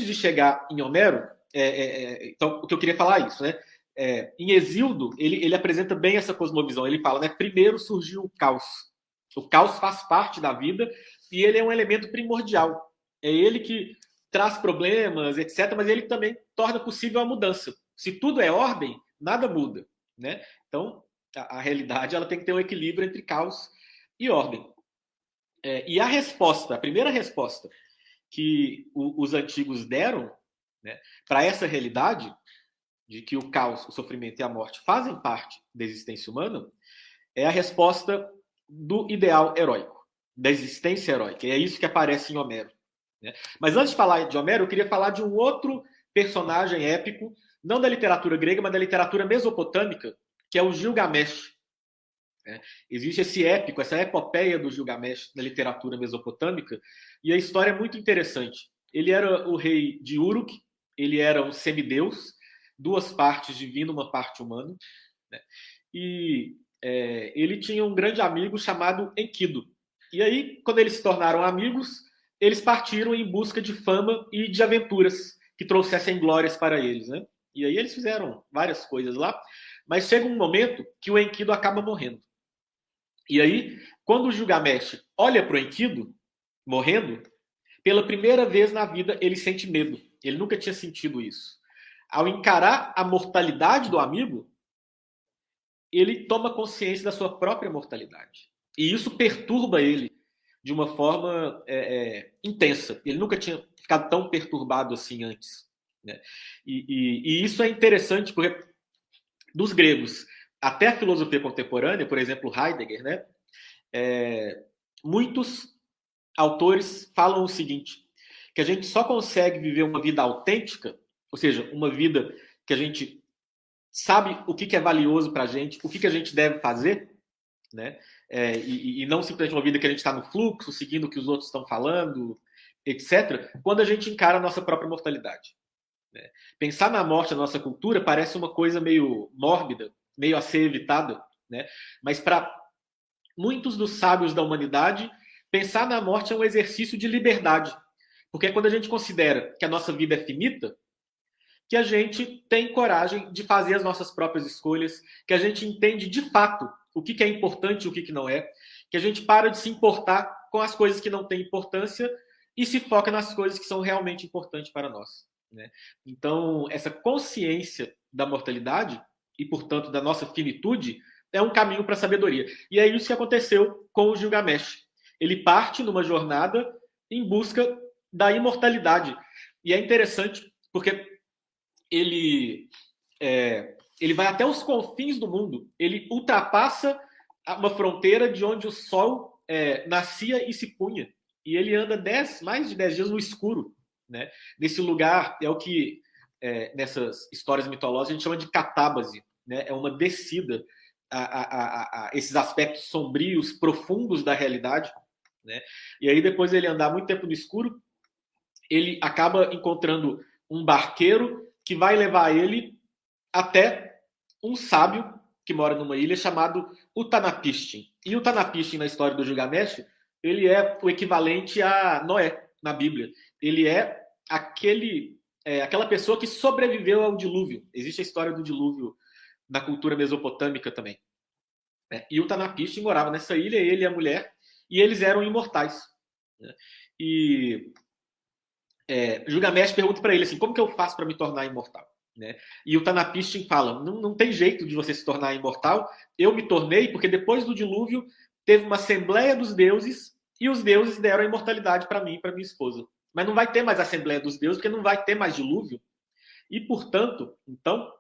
antes de chegar em Homero, então o que eu queria falar é isso, né? Em Hesíodo, ele apresenta bem essa cosmovisão. Ele fala, né? Primeiro surgiu o caos. O caos faz parte da vida e ele é um elemento primordial. É ele que traz problemas, etc., mas ele também torna possível a mudança. Se tudo é ordem, nada muda, né? Então, a realidade ela tem que ter um equilíbrio entre caos e ordem. E a resposta, a primeira resposta que os antigos deram, né, para essa realidade de que o caos, o sofrimento e a morte fazem parte da existência humana, é a resposta do ideal heróico, da existência heróica. E é isso que aparece em Homero. Né? Mas antes de falar de Homero, eu queria falar de um outro personagem épico, não da literatura grega, mas da literatura mesopotâmica, que é o Gilgamesh. Existe esse épico, essa epopeia do Gilgamesh na literatura mesopotâmica, e a história é muito interessante. Ele era o rei de Uruk, ele era um semideus, duas partes divino, uma parte humana, né? E ele tinha um grande amigo chamado Enkidu. E aí, quando eles se tornaram amigos, eles partiram em busca de fama e de aventuras que trouxessem glórias para eles, né? E aí eles fizeram várias coisas lá, mas chega um momento que o Enkidu acaba morrendo. E aí, quando o Gilgamesh olha para o Enkidu, morrendo, pela primeira vez na vida ele sente medo. Ele nunca tinha sentido isso. Ao encarar a mortalidade do amigo, ele toma consciência da sua própria mortalidade. E isso perturba ele de uma forma intensa. Ele nunca tinha ficado tão perturbado assim antes. Né? E isso é interessante porque dos gregos até a filosofia contemporânea, por exemplo, Heidegger, né? Muitos autores falam o seguinte, que a gente só consegue viver uma vida autêntica, ou seja, uma vida que a gente sabe o que é valioso para a gente, o que a gente deve fazer, né? E não simplesmente uma vida que a gente está no fluxo, seguindo o que os outros estão falando, etc., quando a gente encara a nossa própria mortalidade. Né? Pensar na morte na nossa cultura parece uma coisa meio mórbida, meio a ser evitada, né? Mas para muitos dos sábios da humanidade, pensar na morte é um exercício de liberdade. Porque é quando a gente considera que a nossa vida é finita, que a gente tem coragem de fazer as nossas próprias escolhas, que a gente entende de fato o que é importante e o que não é, que a gente para de se importar com as coisas que não têm importância e se foca nas coisas que são realmente importantes para nós. Né? Então, essa consciência da mortalidade e, portanto, da nossa finitude é um caminho para a sabedoria. E é isso que aconteceu com o Gilgamesh. Ele parte numa jornada em busca da imortalidade. E é interessante porque ele vai até os confins do mundo. Ele ultrapassa uma fronteira de onde o sol nascia e se punha. E ele anda mais de 10 dias no escuro. Né? Nesse lugar, é o que nessas histórias mitológicas a gente chama de catábase. Né? É uma descida a esses aspectos sombrios, profundos da realidade. Né? E aí, depois de ele andar muito tempo no escuro, ele acaba encontrando um barqueiro que vai levar ele até um sábio que mora numa ilha chamado Utnapishtim. E Utnapishtim, na história do Gilgamesh, ele é o equivalente a Noé na Bíblia. Ele é aquela pessoa que sobreviveu ao dilúvio. Existe a história do dilúvio na cultura mesopotâmica também. E o Utnapishtim morava nessa ilha, ele e a mulher, e eles eram imortais. E Gilgamesh pergunta para ele assim, como que eu faço para me tornar imortal? Né? E o Utnapishtim fala, não tem jeito de você se tornar imortal, eu me tornei porque depois do dilúvio teve uma assembleia dos deuses e os deuses deram a imortalidade para mim e para minha esposa. Mas não vai ter mais assembleia dos deuses porque não vai ter mais dilúvio e, portanto, então,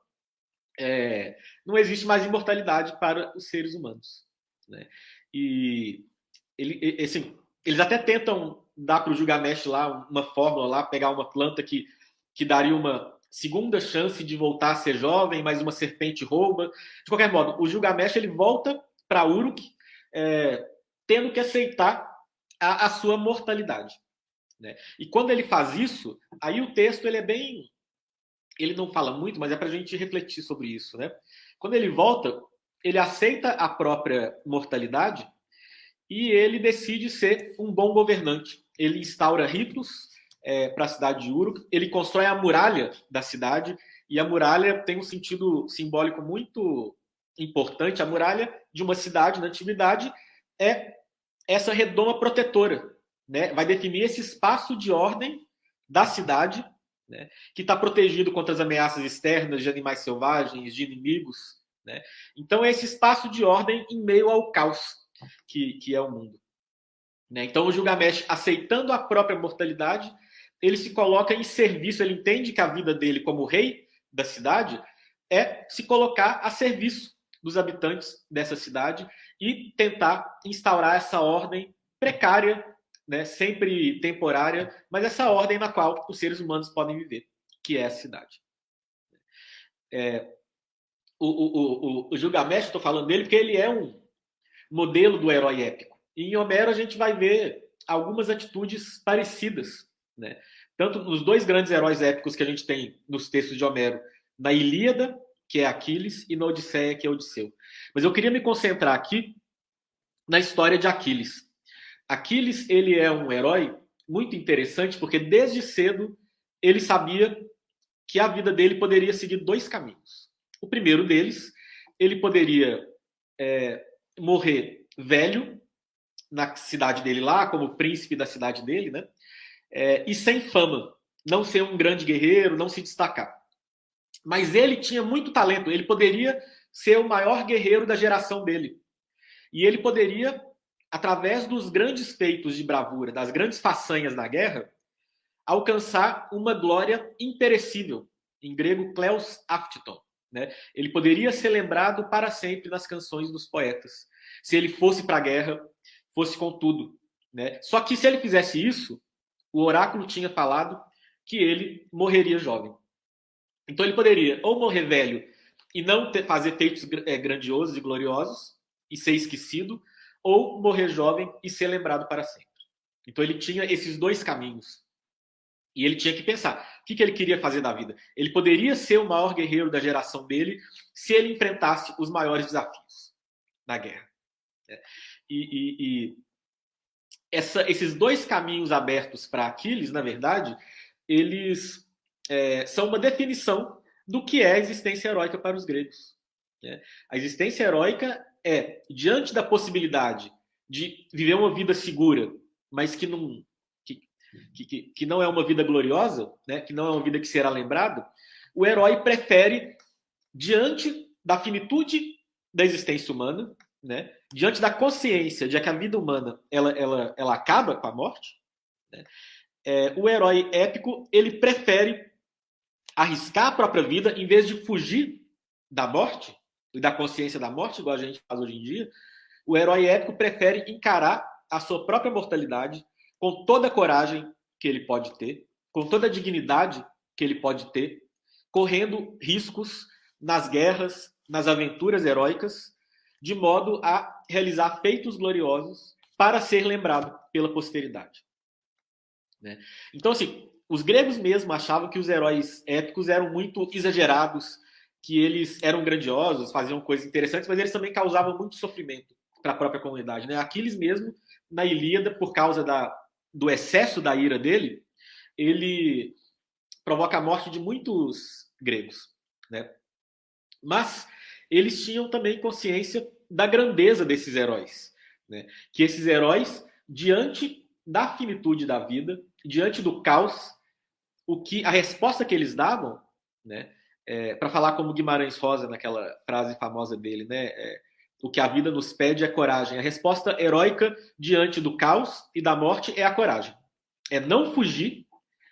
não existe mais imortalidade para os seres humanos. Né? E eles até tentam dar para o Gilgamesh lá uma fórmula, lá, pegar uma planta que daria uma segunda chance de voltar a ser jovem, mas uma serpente rouba. De qualquer modo, o Gilgamesh ele volta para Uruk tendo que aceitar a sua mortalidade. Né? E quando ele faz isso, aí o texto ele é bem... Ele não fala muito, mas é para a gente refletir sobre isso. Né? Quando ele volta, ele aceita a própria mortalidade e ele decide ser um bom governante. Ele instaura ritos, para a cidade de Uruk. Ele constrói a muralha da cidade, e a muralha tem um sentido simbólico muito importante. A muralha de uma cidade na antiguidade é essa redoma protetora, né? Vai definir esse espaço de ordem da cidade, né? Que está protegido contra as ameaças externas de animais selvagens, de inimigos, né? Então é esse espaço de ordem em meio ao caos que é o mundo, né? Então o Gilgamesh, aceitando a própria mortalidade, ele se coloca em serviço, ele entende que a vida dele como rei da cidade é se colocar a serviço dos habitantes dessa cidade e tentar instaurar essa ordem precária, né, sempre temporária, mas essa ordem na qual os seres humanos podem viver, que é a cidade. O Gilgamesh, estou falando dele porque ele é um modelo do herói épico. E em Homero a gente vai ver algumas atitudes parecidas, né? Tanto nos dois grandes heróis épicos que a gente tem nos textos de Homero, na Ilíada, que é Aquiles, e na Odisseia, que é Odisseu. Mas eu queria me concentrar aqui na história de Aquiles. Aquiles, ele é um herói muito interessante porque desde cedo ele sabia que a vida dele poderia seguir dois caminhos. O primeiro deles, ele poderia morrer velho na cidade dele lá, como príncipe da cidade dele, né? E sem fama, não ser um grande guerreiro, não se destacar. Mas ele tinha muito talento, ele poderia ser o maior guerreiro da geração dele. E ele poderia, através dos grandes feitos de bravura, das grandes façanhas na guerra, alcançar uma glória imperecível, em grego, kleos aftiton, né? Ele poderia ser lembrado para sempre nas canções dos poetas, se ele fosse para a guerra, fosse com tudo, né? Só que se ele fizesse isso, o oráculo tinha falado que ele morreria jovem. Então ele poderia ou morrer velho e não fazer feitos grandiosos e gloriosos e ser esquecido, ou morrer jovem e ser lembrado para sempre. Então ele tinha esses dois caminhos. E ele tinha que pensar, o que ele queria fazer da vida? Ele poderia ser o maior guerreiro da geração dele se ele enfrentasse os maiores desafios da guerra. Esses dois caminhos abertos para Aquiles, na verdade, eles são uma definição do que é a existência heróica para os gregos. A existência heróica é, diante da possibilidade de viver uma vida segura, mas que não é uma vida gloriosa, né? Que não é uma vida que será lembrada, o herói prefere, diante da finitude da existência humana, né? Diante da consciência de que a vida humana ela acaba com a morte, né? O herói épico ele prefere arriscar a própria vida em vez de fugir da morte e da consciência da morte, igual a gente faz hoje em dia. O herói épico prefere encarar a sua própria mortalidade com toda a coragem que ele pode ter, com toda a dignidade que ele pode ter, correndo riscos nas guerras, nas aventuras heróicas, de modo a realizar feitos gloriosos para ser lembrado pela posteridade. Né? Então, assim, os gregos mesmo achavam que os heróis épicos eram muito exagerados, que eles eram grandiosos, faziam coisas interessantes, mas eles também causavam muito sofrimento para a própria comunidade. Né? Aquiles mesmo, na Ilíada, por causa do excesso da ira dele, ele provoca a morte de muitos gregos. Né? Mas eles tinham também consciência da grandeza desses heróis. Né? Que esses heróis, diante da finitude da vida, diante do caos, a resposta que eles davam, né, para falar como Guimarães Rosa, naquela frase famosa dele, né, o que a vida nos pede é coragem. A resposta heróica diante do caos e da morte é a coragem. É não fugir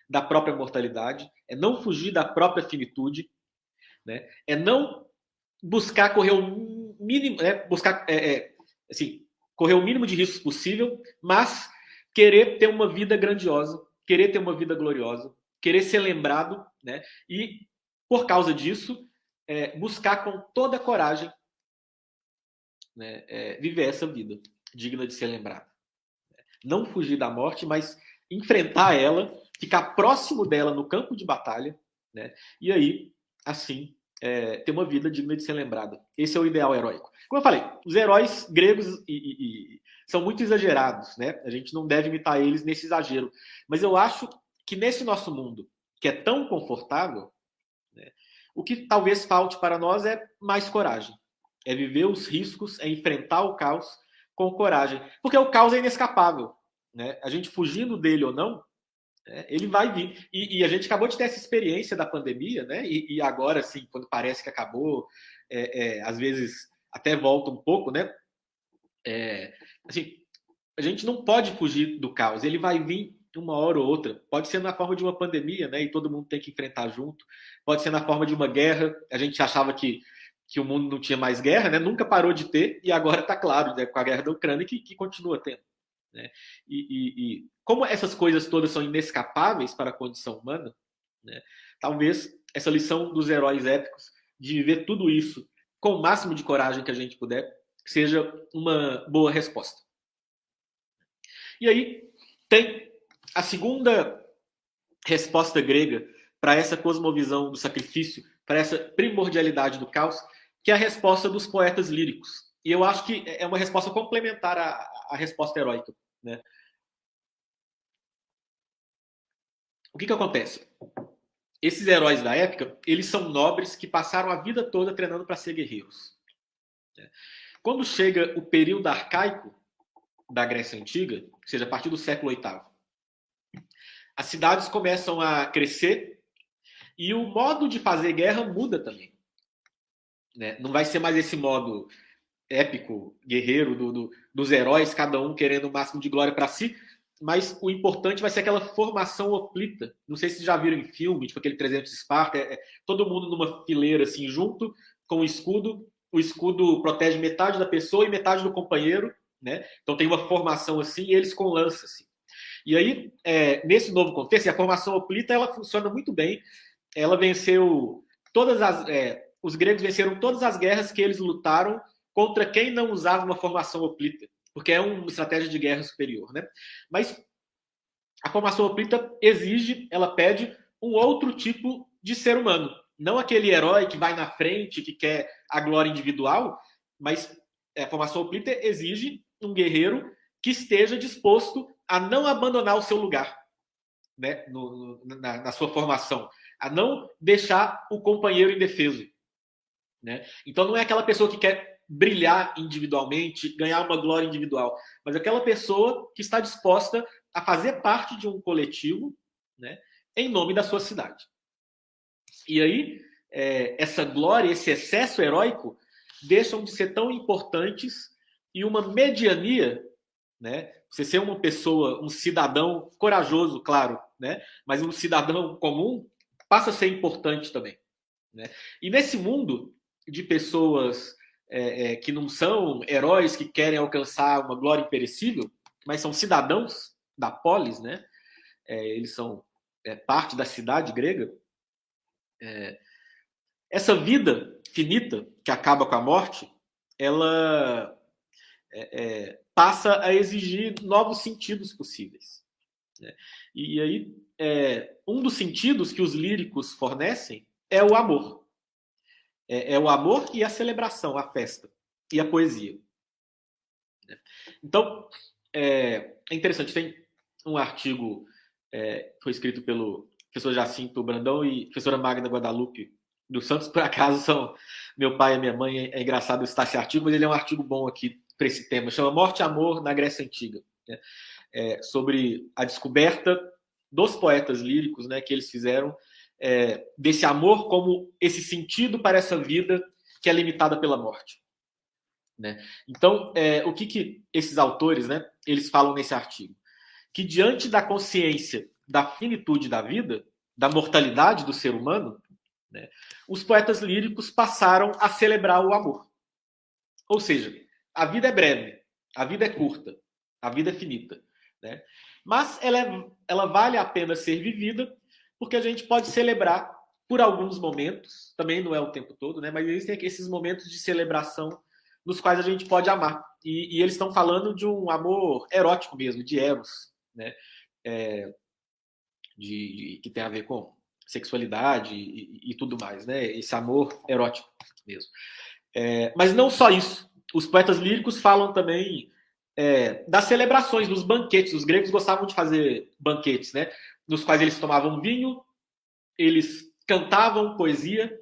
da própria mortalidade, é não fugir da própria finitude, né, é não buscar correr o mínimo, correr o mínimo de riscos possível, mas querer ter uma vida grandiosa, querer ter uma vida gloriosa, querer ser lembrado, né? E, por causa disso, buscar com toda a coragem, né, viver essa vida digna de ser lembrada. Não fugir da morte, mas enfrentar ela, ficar próximo dela no campo de batalha, né? E aí, assim, ter uma vida digna de ser lembrada. Esse é o ideal heróico. Como eu falei, os heróis gregos são muito exagerados, né? A gente não deve imitar eles nesse exagero. Mas eu acho que nesse nosso mundo, que é tão confortável, né, o que talvez falte para nós é mais coragem. É viver os riscos, é enfrentar o caos com coragem. Porque o caos é inescapável. Né? A gente fugindo dele ou não, ele vai vir. E a gente acabou de ter essa experiência da pandemia, né? E agora, assim, quando parece que acabou, às vezes até volta um pouco, né? Assim, a gente não pode fugir do caos. Ele vai vir uma hora ou outra. Pode ser na forma de uma pandemia, né? E todo mundo tem que enfrentar junto. Pode ser na forma de uma guerra. A gente achava que o mundo não tinha mais guerra, né? Nunca parou de ter. E agora está claro, né? Com a guerra da Ucrânia, que continua tendo. Né? E como essas coisas todas são inescapáveis para a condição humana, né? Talvez essa lição dos heróis épicos, de viver tudo isso com o máximo de coragem que a gente puder, seja uma boa resposta. E aí tem a segunda resposta grega para essa cosmovisão do sacrifício, para essa primordialidade do caos, que é a resposta dos poetas líricos. E eu acho que é uma resposta complementar à resposta heróica. Né? O que acontece? Esses heróis da época, eles são nobres que passaram a vida toda treinando para ser guerreiros. Quando chega o período arcaico da Grécia Antiga, ou seja, a partir do século VIII, as cidades começam a crescer e o modo de fazer guerra muda também. Né? Não vai ser mais esse modo épico, guerreiro, dos heróis, cada um querendo o máximo de glória para si, mas o importante vai ser aquela formação hoplita. Não sei se vocês já viram em filme, tipo aquele 300 de Esparta, todo mundo numa fileira assim, junto, com o escudo protege metade da pessoa e metade do companheiro, né? Então tem uma formação assim, e eles com lança, assim. E aí, nesse novo contexto, a formação hoplita, ela funciona muito bem. Ela venceu os gregos venceram todas as guerras que eles lutaram contra quem não usava uma formação hoplita, porque é uma estratégia de guerra superior, né? Mas a formação hoplita ela pede um outro tipo de ser humano, não aquele herói que vai na frente, que quer a glória individual, mas a formação hoplita exige um guerreiro que esteja disposto a não abandonar o seu lugar, né, na sua formação, a não deixar o companheiro indefeso. Né? Então não é aquela pessoa que quer brilhar individualmente, ganhar uma glória individual, mas aquela pessoa que está disposta a fazer parte de um coletivo, né, em nome da sua cidade. E aí, essa glória, esse excesso heróico, deixam de ser tão importantes e uma mediania, né, você ser uma pessoa, um cidadão corajoso, claro, né, mas um cidadão comum, passa a ser importante também. Né? E nesse mundo de pessoas que não são heróis que querem alcançar uma glória imperecível, mas são cidadãos da polis, né? Eles são parte da cidade grega. Essa vida finita que acaba com a morte, ela passa a exigir novos sentidos possíveis. Né? E aí, um dos sentidos que os líricos fornecem é o amor. É o amor e a celebração, a festa e a poesia. Então, é interessante, tem um artigo que foi escrito pelo professor Jacinto Brandão e professora Magda Guadalupe dos Santos, por acaso são meu pai e minha mãe, é engraçado citar esse artigo, mas ele é um artigo bom aqui para esse tema, chama Morte e Amor na Grécia Antiga, né? Sobre a descoberta dos poetas líricos, né, que eles fizeram desse amor como esse sentido para essa vida que é limitada pela morte. Né? Então, o que esses autores, né, eles falam nesse artigo? Que diante da consciência da finitude da vida, da mortalidade do ser humano, né, os poetas líricos passaram a celebrar o amor. Ou seja, a vida é breve, a vida é curta, a vida é finita. Né? Mas ela vale a pena ser vivida porque a gente pode celebrar por alguns momentos, também não é o tempo todo, né? Mas existem esses momentos de celebração nos quais a gente pode amar. E eles estão falando de um amor erótico mesmo, de eros, né? Que tem a ver com sexualidade e tudo mais, né? Esse amor erótico mesmo. Mas não só isso. Os poetas líricos falam também das celebrações, dos banquetes. Os gregos gostavam de fazer banquetes, né? nos quais eles tomavam vinho, eles cantavam poesia,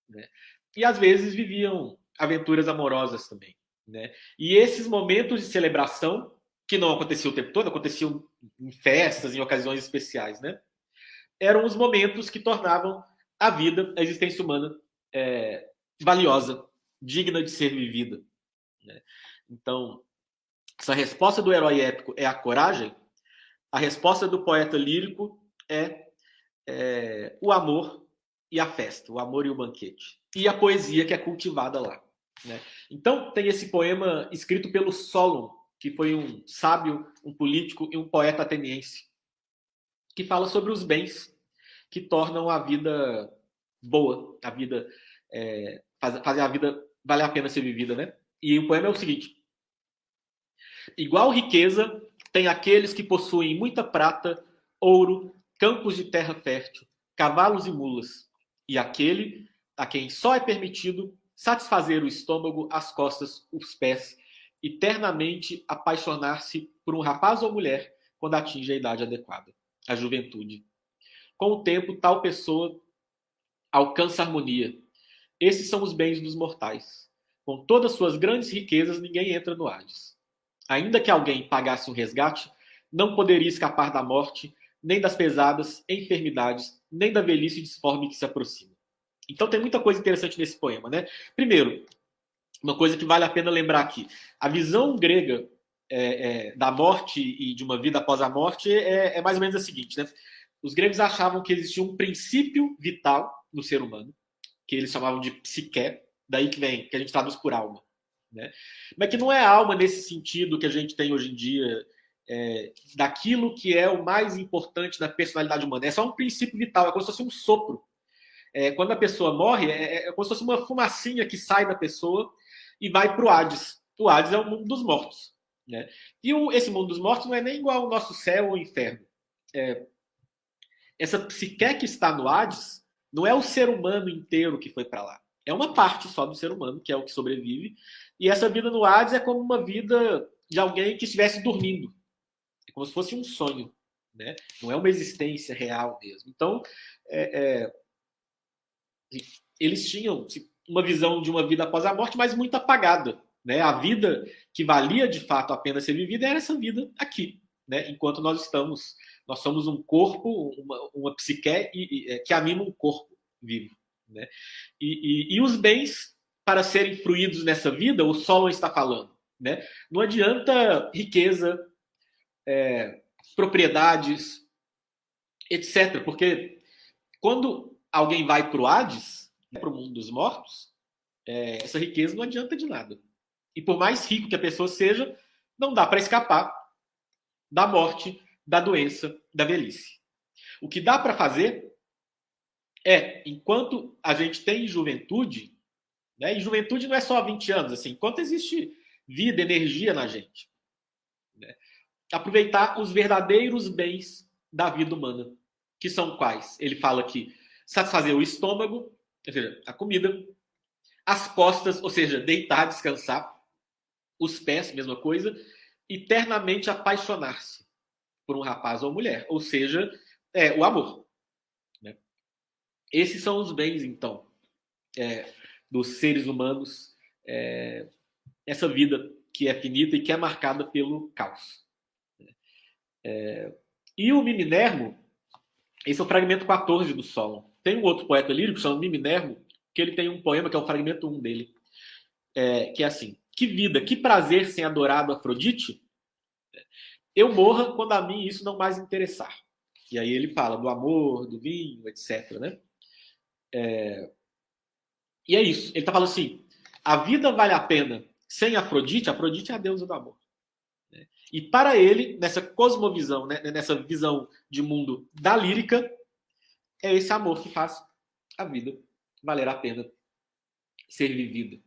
né? E às vezes viviam aventuras amorosas também, né? E esses momentos de celebração, que não aconteciam o tempo todo, aconteciam em festas, em ocasiões especiais, né? Eram os momentos que tornavam a vida, a existência humana, valiosa, digna de ser vivida, né? Então, essa resposta do herói épico é a coragem, a resposta do poeta lírico é o amor e a festa, o amor e o banquete. E a poesia que é cultivada lá, né? Então, tem esse poema escrito pelo Solon, que foi um sábio, um político e um poeta ateniense, que fala sobre os bens que tornam a vida boa, a vida fazem a vida valer a pena ser vivida, né? E o poema é o seguinte: igual riqueza tem aqueles que possuem muita prata, ouro, campos de terra fértil, cavalos e mulas, e aquele a quem só é permitido satisfazer o estômago, as costas, os pés, eternamente apaixonar-se por um rapaz ou mulher quando atinge a idade adequada, a juventude. Com o tempo, tal pessoa alcança harmonia. Esses são os bens dos mortais. Com todas suas grandes riquezas, ninguém entra no Hades. Ainda que alguém pagasse um resgate, não poderia escapar da morte, nem das pesadas enfermidades, nem da velhice disforme que se aproxima. Então tem muita coisa interessante nesse poema, né? Primeiro, uma coisa que vale a pena lembrar aqui: a visão grega da morte e de uma vida após a morte é mais ou menos a seguinte, né? Os gregos achavam que existia um princípio vital no ser humano, que eles chamavam de psique, daí que vem, que a gente traduz por alma, né? Mas que não é alma nesse sentido que a gente tem hoje em dia, daquilo que é o mais importante da personalidade humana. É só um princípio vital, é como se fosse um sopro. Quando a pessoa morre, é como se fosse uma fumacinha que sai da pessoa e vai para o Hades. O Hades é o mundo dos mortos, né? E esse mundo dos mortos não é nem igual ao nosso céu ou inferno. Essa psique que está no Hades não é o ser humano inteiro que foi para lá. É uma parte só do ser humano, que é o que sobrevive. E essa vida no Hades é como uma vida de alguém que estivesse dormindo. É como se fosse um sonho, né? Não é uma existência real mesmo. Então, eles tinham uma visão de uma vida após a morte, mas muito apagada, né? A vida que valia de fato a pena ser vivida era essa vida aqui, né? Enquanto nós somos um corpo, uma psique que anima um corpo vivo, né? E os bens para serem fruídos nessa vida, o Solon está falando, né? Não adianta riqueza, propriedades, etc. Porque quando alguém vai para o Hades, para o mundo dos mortos, essa riqueza não adianta de nada. E por mais rico que a pessoa seja, não dá para escapar da morte, da doença, da velhice. O que dá para fazer enquanto a gente tem juventude, né? E juventude não é só 20 anos, assim, enquanto existe vida, energia na gente, né? Aproveitar os verdadeiros bens da vida humana, que são quais? Ele fala que satisfazer o estômago, ou seja, a comida, as costas, ou seja, deitar, descansar, os pés, mesma coisa, eternamente apaixonar-se por um rapaz ou mulher, ou seja, o amor, né? Esses são os bens, então, dos seres humanos, essa vida que é finita e que é marcada pelo caos. E o Miminermo, esse é o fragmento 14 do Solon. Tem um outro poeta lírico chamado Miminermo, que ele tem um poema que é o fragmento 1 dele, que é assim: que vida, que prazer sem adorado Afrodite, eu morra quando a mim isso não mais interessar. E aí ele fala do amor, do vinho, etc, né? E é isso, ele está falando assim: a vida vale a pena sem Afrodite. Afrodite é a deusa do amor, né? E para ele, nessa cosmovisão, né, nessa visão de mundo da lírica, é esse amor que faz a vida valer a pena ser vivida.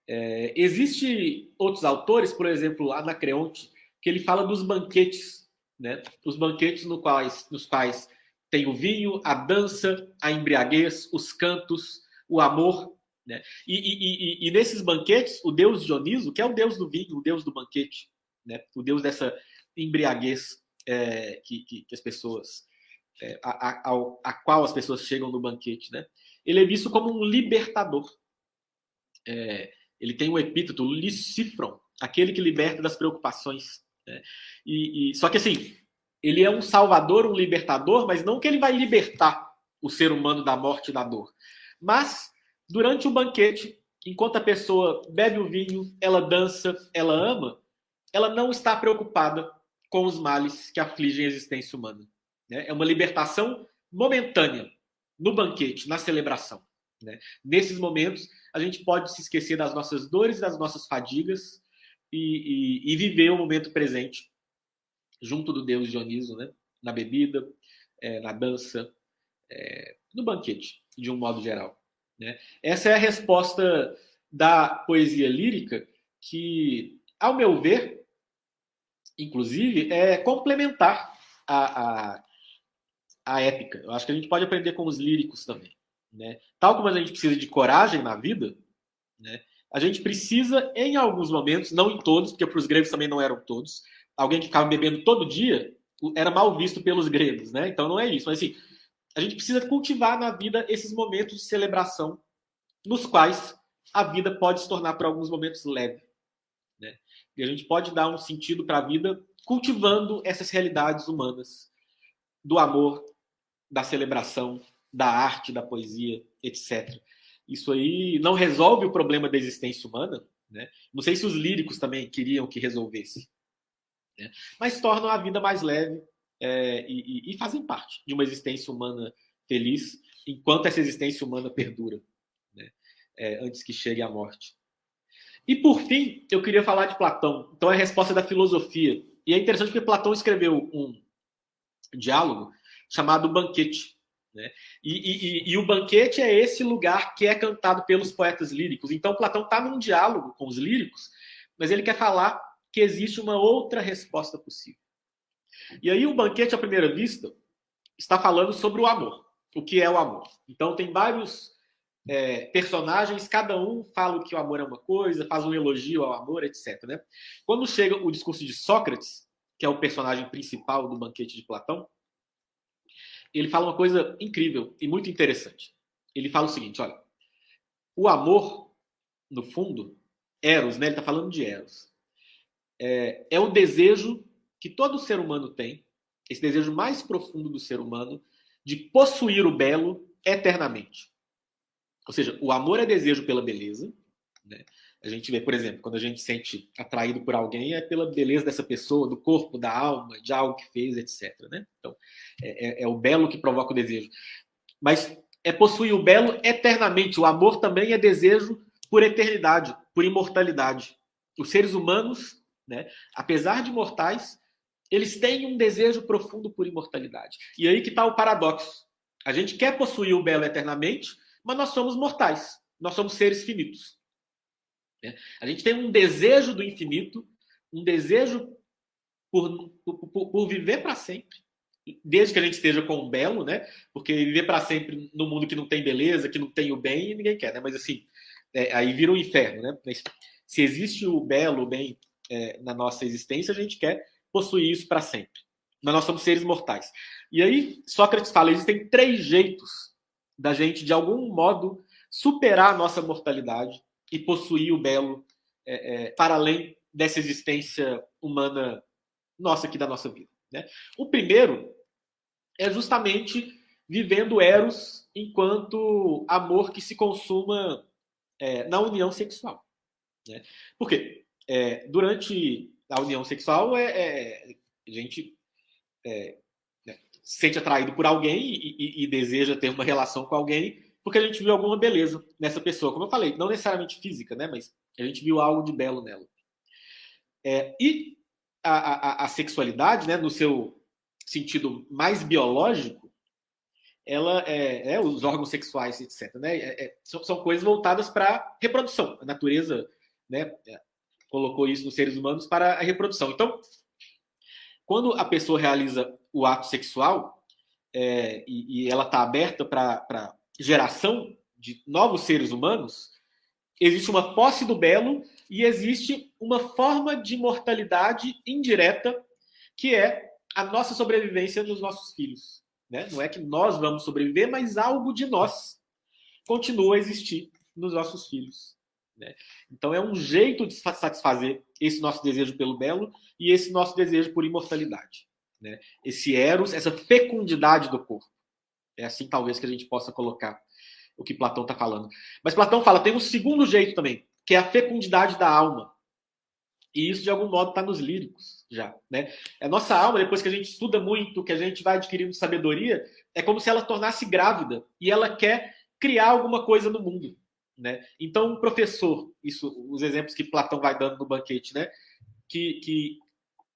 Existem outros autores, por exemplo, Anacreonte, que ele fala dos banquetes, né? Os banquetes nos quais tem o vinho, a dança, a embriaguez, os cantos, o amor, né? E nesses banquetes, o deus Dioniso, que é o deus do vinho, o deus do banquete, né? O deus dessa embriaguez, que as pessoas, a qual as pessoas chegam no banquete, né? Ele é visto como um libertador. Ele tem um epíteto, Licifron, aquele que liberta das preocupações. Né? Só que assim, ele é um salvador, um libertador, mas não que ele vai libertar o ser humano da morte e da dor. Mas, durante o banquete, enquanto a pessoa bebe o vinho, ela dança, ela ama, ela não está preocupada com os males que afligem a existência humana. Né? É uma libertação momentânea no banquete, na celebração. Né? Nesses momentos, a gente pode se esquecer das nossas dores e das nossas fadigas e viver o momento presente junto do Deus Dioniso, né? Na bebida, na dança, no banquete, de um modo geral. Né? Essa é a resposta da poesia lírica que, ao meu ver, inclusive, é complementar a épica. Eu acho que a gente pode aprender com os líricos também. Né? Tal como a gente precisa de coragem na vida, né? A gente precisa, em alguns momentos, não em todos, porque para os gregos também não eram todos, alguém que ficava bebendo todo dia era mal visto pelos gregos, né? Então não é isso. Mas assim, a gente precisa cultivar na vida esses momentos de celebração nos quais a vida pode se tornar, por alguns momentos, leve. Né? E a gente pode dar um sentido para a vida cultivando essas realidades humanas do amor, da celebração, da arte, da poesia, etc. Isso aí não resolve o problema da existência humana, né? Não sei se os líricos também queriam que resolvesse, né? Mas tornam a vida mais leve e fazem parte de uma existência humana feliz, enquanto essa existência humana perdura, né? Antes que chegue a morte. E por fim, eu queria falar de Platão. Então é a resposta da filosofia. E é interessante porque Platão escreveu um diálogo chamado Banquete. Né? E o banquete é esse lugar que é cantado pelos poetas líricos. Então Platão está num diálogo com os líricos, mas ele quer falar que existe uma outra resposta possível. E aí o banquete, à primeira vista, está falando sobre o amor. O que é o amor? Então tem vários personagens, cada um fala que o amor é uma coisa, faz um elogio ao amor, etc. Né? Quando chega o discurso de Sócrates, que é o personagem principal do banquete de Platão, ele fala uma coisa incrível e muito interessante. Ele fala o seguinte, olha, o amor, no fundo, Eros, né? Ele está falando de Eros, é o desejo que todo ser humano tem, esse desejo mais profundo do ser humano, de possuir o belo eternamente. Ou seja, o amor é desejo pela beleza, né? A gente vê, por exemplo, quando a gente se sente atraído por alguém, é pela beleza dessa pessoa, do corpo, da alma, de algo que fez, etc. Né? Então, é o belo que provoca o desejo. Mas é possuir o belo eternamente. O amor também é desejo por eternidade, por imortalidade. Os seres humanos, né, apesar de mortais, eles têm um desejo profundo por imortalidade. E aí que está o paradoxo. A gente quer possuir o belo eternamente, mas nós somos mortais. Nós somos seres finitos. A gente tem um desejo do infinito, um desejo por viver para sempre, desde que a gente esteja com o belo, né? Porque viver para sempre no mundo que não tem beleza, que não tem o bem, ninguém quer, né? Mas assim, aí vira um inferno, né? Mas, se existe o belo, o bem na nossa existência, a gente quer possuir isso para sempre. Mas nós somos seres mortais. E aí, Sócrates fala, existem 3 jeitos da gente, de algum modo, superar a nossa mortalidade e possuir o belo para além dessa existência humana nossa aqui da nossa vida. Né? O primeiro é justamente vivendo Eros enquanto amor que se consuma na união sexual. Né? Por quê? Durante a união sexual, a gente se sente atraído por alguém e deseja ter uma relação com alguém porque a gente viu alguma beleza nessa pessoa. Como eu falei, não necessariamente física, né? Mas a gente viu algo de belo nela. E a sexualidade, né, no seu sentido mais biológico, ela os órgãos sexuais, etc. Né? São coisas voltadas para reprodução. A natureza, né, colocou isso nos seres humanos para a reprodução. Então, quando a pessoa realiza o ato sexual e ela está aberta para geração de novos seres humanos, existe uma posse do belo e existe uma forma de mortalidade indireta, que é a nossa sobrevivência nos nossos filhos. Né? Não é que nós vamos sobreviver, mas algo de nós continua a existir nos nossos filhos. Né? Então é um jeito de satisfazer esse nosso desejo pelo belo e esse nosso desejo por imortalidade. Né? Esse eros, essa fecundidade do corpo. É assim talvez que a gente possa colocar o que Platão está falando. Mas Platão fala, tem um segundo jeito também, que é a fecundidade da alma. E isso, de algum modo, está nos líricos já. Né? A nossa alma, depois que a gente estuda muito, que a gente vai adquirindo sabedoria, é como se ela tornasse grávida e ela quer criar alguma coisa no mundo. Né? Então, um professor, isso, os exemplos que Platão vai dando no banquete, né? que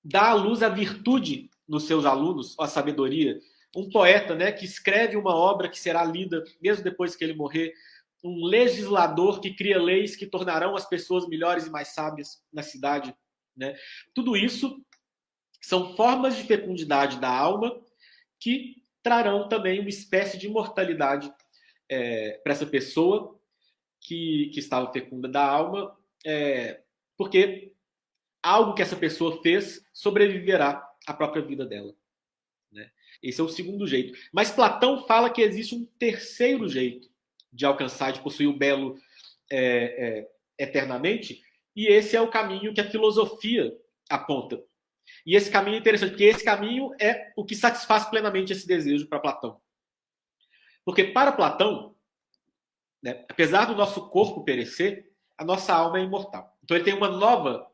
dá à luz a virtude nos seus alunos, a sabedoria. Um poeta, né, que escreve uma obra que será lida mesmo depois que ele morrer. Um legislador que cria leis que tornarão as pessoas melhores e mais sábias na cidade. Né? Tudo isso são formas de fecundidade da alma que trarão também uma espécie de imortalidade para essa pessoa que estava fecunda da alma, porque algo que essa pessoa fez sobreviverá à própria vida dela. Né? Esse é o segundo jeito. Mas Platão fala que existe um terceiro jeito de alcançar, de possuir o belo eternamente, e esse é o caminho que a filosofia aponta. E esse caminho é interessante, porque esse caminho é o que satisfaz plenamente esse desejo para Platão. Porque para Platão, né, apesar do nosso corpo perecer, a nossa alma é imortal. Então ele tem uma nova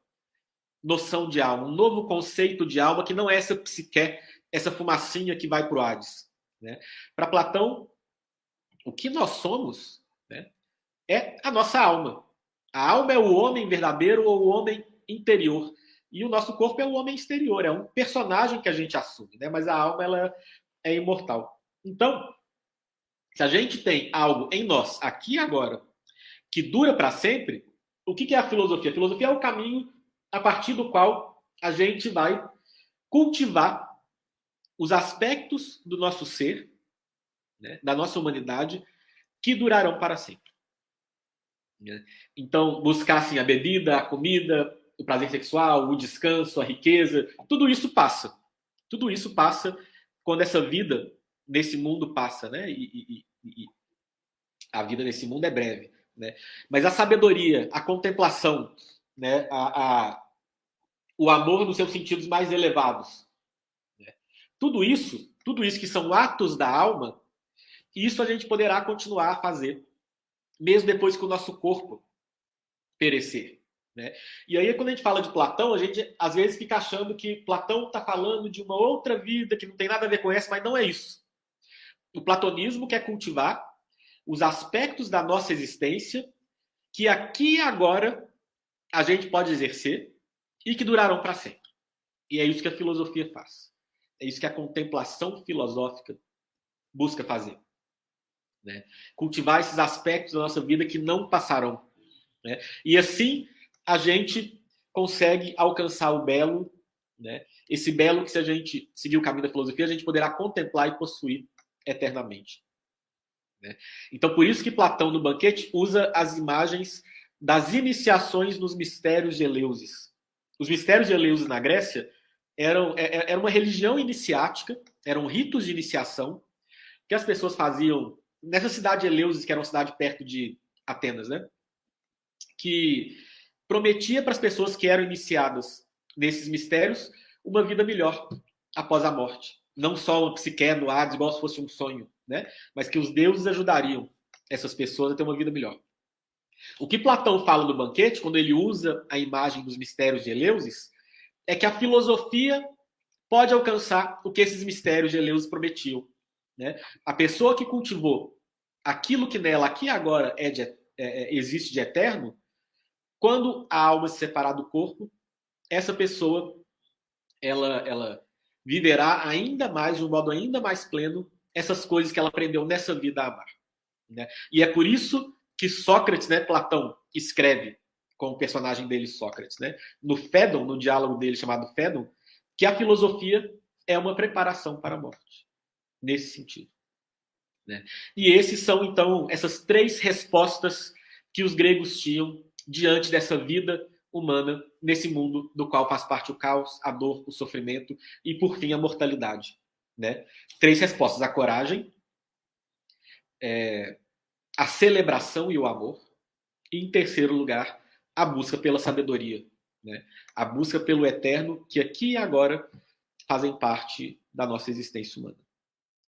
noção de alma, um novo conceito de alma que não é essa psique, essa fumacinha que vai para o Hades. Né? Para Platão, o que nós somos, né, é a nossa alma. A alma é o homem verdadeiro ou o homem interior. E o nosso corpo é o homem exterior, é um personagem que a gente assume, né? Mas a alma ela é imortal. Então, se a gente tem algo em nós, aqui e agora, que dura para sempre, o que é a filosofia? A filosofia é o caminho a partir do qual a gente vai cultivar os aspectos do nosso ser, né, da nossa humanidade, que durarão para sempre. Então, buscar assim, a bebida, a comida, o prazer sexual, o descanso, a riqueza, tudo isso passa. Tudo isso passa quando essa vida nesse mundo passa, né? E a vida nesse mundo é breve, né? Mas a sabedoria, a contemplação, né? O amor nos seus sentidos mais elevados, né? Tudo isso que são atos da alma, isso a gente poderá continuar a fazer mesmo depois que o nosso corpo perecer. Né? E aí, quando a gente fala de Platão, a gente às vezes fica achando que Platão está falando de uma outra vida que não tem nada a ver com essa, mas não é isso. O platonismo quer cultivar os aspectos da nossa existência que aqui e agora a gente pode exercer e que durarão para sempre. E é isso que a filosofia faz. É isso que a contemplação filosófica busca fazer. Né? Cultivar esses aspectos da nossa vida que não passarão. Né? E assim a gente consegue alcançar o belo, né? Esse belo que, se a gente seguir o caminho da filosofia, a gente poderá contemplar e possuir eternamente. Né? Então, por isso que Platão, no banquete, usa as imagens das iniciações nos mistérios de Eleusis. Os mistérios de Eleusis na Grécia era uma religião iniciática, eram ritos de iniciação que as pessoas faziam nessa cidade de Eleusis, que era uma cidade perto de Atenas, né? Que prometia para as pessoas que eram iniciadas nesses mistérios uma vida melhor após a morte. Não só uma psique no Hades, igual se fosse um sonho, né? Mas que os deuses ajudariam essas pessoas a ter uma vida melhor. O que Platão fala no banquete, quando ele usa a imagem dos mistérios de Eleusis, é que a filosofia pode alcançar o que esses mistérios de Eleusis prometiam. Né? A pessoa que cultivou aquilo que nela aqui agora existe de eterno, quando a alma se separar do corpo, essa pessoa ela viverá ainda mais, de um modo ainda mais pleno, essas coisas que ela aprendeu nessa vida a amar. Né? E é por isso que Sócrates, né, Platão, escreve com o personagem dele, Sócrates, né, no Fédon, no diálogo dele chamado Fédon, que a filosofia é uma preparação para a morte. Nesse sentido. Né? E esses são, então, essas três respostas que os gregos tinham diante dessa vida humana nesse mundo do qual faz parte o caos, a dor, o sofrimento e, por fim, a mortalidade. Né? 3 respostas: a coragem, a celebração e o amor. E, em terceiro lugar, a busca pela sabedoria. Né? A busca pelo eterno, que aqui e agora fazem parte da nossa existência humana.